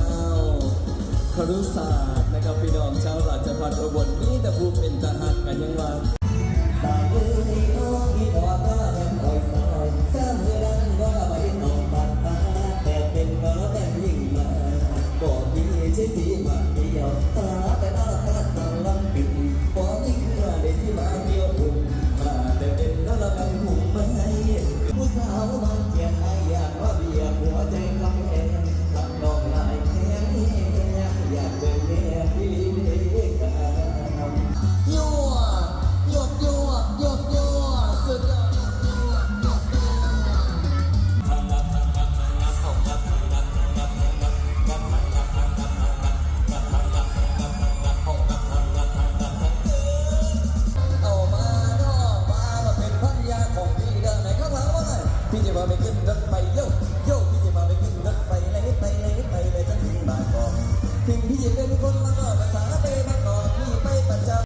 าวครุศาสตร์นะครับพี่น้องชาวราชพัฒน์อุบลนี่แต่ผู้เป็นทหารกันยังว่าตาเอ้ยน้องที่ดอกก็ยังคอยสาวสร้างเมื่อนั้นก็ไปนอนบ้านแต่เป็นก็แต่ยิ่งมาบอกพี่ใช่สีมาเดียวตาแต่หน้าตาต่างลำปิดบอกนี่คือได้ที่มาเดียวอุ่นมาแต่เป็นก็ละกันหุ่มมาให้ผู้สาวมาเจียนให้อยากว่าเบียหัวใจคำเองทำดอกลายแค่นี้อยากเป็นแม่พี่กันยั่วหยดยั่วหยดยั่วสุดยอดพี่จะมาไปขึ้นรถไฟโยโย่พี่จะมาไปขึ้นรถไฟเลยไปเลยไปเลยจนถึงบางกอกถึงพี่จะเป็นคนละก็ภาษา